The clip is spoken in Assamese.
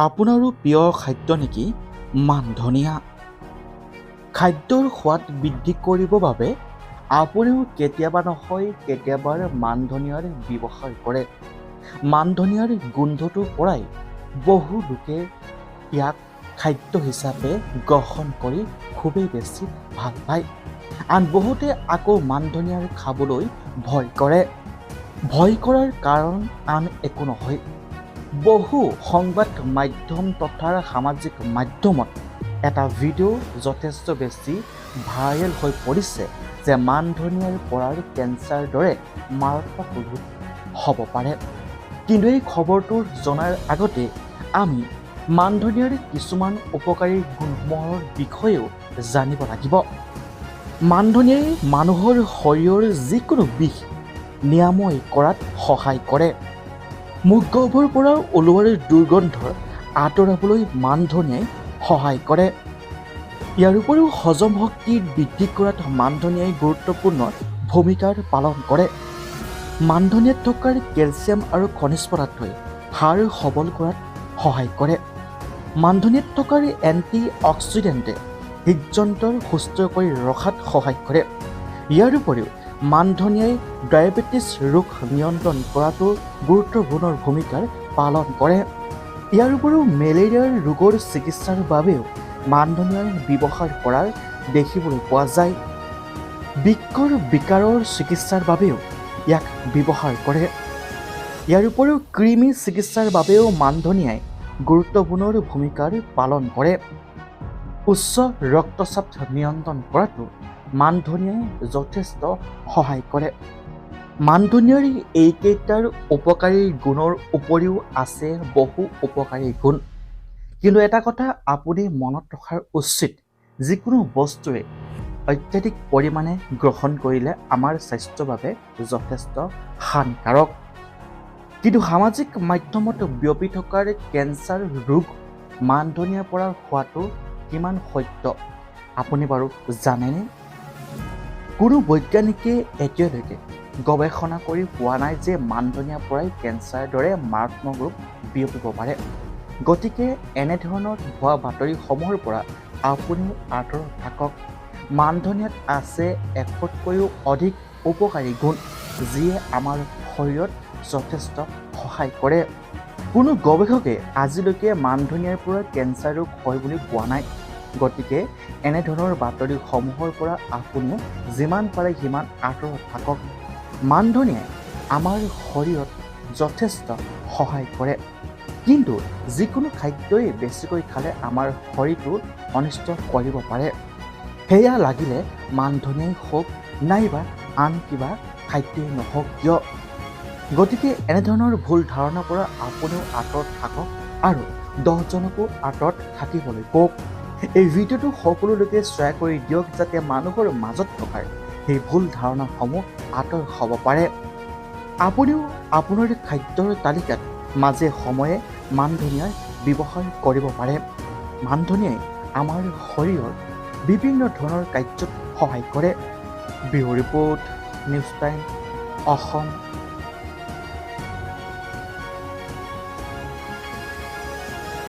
আপোনাৰো প্ৰিয় খাদ্য নেকি মান ধনিয়া? খাদ্যৰ সোৱাদ বৃদ্ধি কৰিবৰ বাবে আপুনিও কেতিয়াবা নহয় কেতিয়াবাৰ মান ধনিয়াৰ ব্যৱহাৰ কৰে। মান ধনিয়াৰ গোন্ধটোৰ পৰাই বহু লোকে ইয়াক খাদ্য হিচাপে গ্ৰহণ কৰি খুবেই বেছি ভাল পায়। আন বহুতে আকৌ মান ধনিয়াৰ খাবলৈ ভয় কৰে। ভয় কৰাৰ কাৰণ আন একো নহয়। বহু সংবাদ মাধ্যম তথা সামাজিক মাধ্যমত এটা ভিডিঅ' যথেষ্ট বেছি ভাইৰেল হৈ পৰিছে যে মান ধনিয়াৰ পৰা কেঞ্চাৰ দৰে মাৰাত্মক ৰোগ হ'ব পাৰে। কিন্তু এই খবৰটো জনাৰ আগতে আমি মান ধনিয়াৰ কিছুমান উপকাৰী গুণসমূহৰ বিষয়েও জানিব লাগিব। মান ধনিয়াই মানুহৰ শৰীৰৰ যিকোনো বিষ নিৰাময় কৰাত সহায় কৰে। মুখগহ্বৰৰ পৰা ওলোৱাৰ দুৰ্গন্ধ আঁতৰাবলৈ মান ধনিয়াই সহায় কৰে। ইয়াৰ উপৰিও হজম শক্তি বৃদ্ধি কৰাত মান ধনিয়াই গুৰুত্বপূৰ্ণ ভূমিকা পালন কৰে। মান ধনিয়াত থকা কেলছিয়াম আৰু খনিজ পদাৰ্থই হাড় সবল কৰাত সহায় কৰে। মান ধনিয়াত থকা এণ্টি অক্সিডেণ্টে হৃদযন্ত্ৰ সুস্থ কৰি ৰখাত সহায় কৰে। ইয়াৰ উপৰিও মান ধনিয়াই ডায়েবেটিছ ৰোগ নিয়ন্ত্ৰণ কৰাটো গুৰুত্বপূৰ্ণ ভূমিকা পালন কৰে। ইয়াৰ উপৰিও মেলেৰিয়াৰ ৰোগৰ চিকিৎসাৰ বাবেও মান ধনিয়াৰ ব্যৱহাৰ কৰা দেখিবলৈ পোৱা যায়। বৃক্কৰ বিকাৰৰ চিকিৎসাৰ বাবেও ইয়াক ব্যৱহাৰ কৰে। ইয়াৰ উপৰিও কৃমি চিকিৎসাৰ বাবেও মান ধনিয়াই গুৰুত্বপূৰ্ণ ভূমিকা পালন কৰে। উচ্চ ৰক্তচাপ নিয়ন্ত্ৰণ কৰাটো মান ধনিয়াই যথেষ্ট সহায় কৰে। মান ধনিয়াৰ এইকেইটাৰ উপকাৰী গুণৰ উপৰিও আছে বহু উপকাৰী গুণ। কিন্তু এটা কথা আপুনি মনত ৰখাৰ উচিত, যিকোনো বস্তুৱে অত্যাধিক পৰিমাণে গ্ৰহণ কৰিলে আমাৰ স্বাস্থ্যৰ বাবে যথেষ্ট হানিকাৰক। কিন্তু সামাজিক মাধ্যমত বিয়পি থকাৰ কেঞ্চাৰ ৰোগ মান ধনিয়াৰ পৰা হোৱাটো কিমান সত্য আপুনি বাৰু জানেনে? কোনো বৈজ্ঞানিকে এতিয়ালৈকে গৱেষণা কৰি পোৱা নাই যে মান ধনিয়াৰ পৰাই কেঞ্চাৰৰ দৰে মাৰাত্মক ৰোগ বিয়পিব পাৰে। গতিকে এনেধৰণৰ ভুৱা বাতৰিসমূহৰ পৰা আপুনিও আঁতৰত থাকক। মান ধনিয়াত আছে 100তকৈও অধিক উপকাৰী গুণ, যিয়ে আমাৰ শৰীৰত যথেষ্ট সহায় কৰে। কোনো গৱেষকে আজিলৈকে মান ধনিয়াৰ পৰা কেঞ্চাৰ ৰোগ হয় বুলি কোৱা নাই। গতিকে এনেধৰণৰ বাতৰিসমূহৰ পৰা আপুনিও যিমান পাৰে সিমান আঁতৰত থাকক। মান ধনিয়াই আমাৰ শৰীৰত যথেষ্ট সহায় কৰে। কিন্তু যিকোনো খাদ্যই বেছিকৈ খালে আমাৰ শৰীৰটো অনিষ্ট কৰিব পাৰে। সেয়া লাগিলে মান ধনিয়াই হওক নাইবা আন কিবা খাদ্যই নহওক কিয়। গতিকে এনেধৰণৰ ভুল ধাৰণাৰ পৰা আপুনিও আঁতৰত থাকক আৰু 10জনকো আঁতৰত থাকিবলৈ কওক। এই ভিডিঅ'টো সকলো লোকে শ্বেয়াৰ কৰি দিয়ক যাতে মানুহৰ মাজত থকা সেই ভুল ধাৰণাসমূহ আঁতৰ হ'ব পাৰে। আপুনিও আপোনাৰ খাদ্যৰ তালিকাত মাজে সময়ে মান ধনিয়াৰ ব্যৱহাৰ কৰিব পাৰে। মান ধনিয়াই আমাৰ শৰীৰৰ বিভিন্ন ধৰণৰ কাৰ্যত সহায় কৰে। Bureau report, news time, Assam.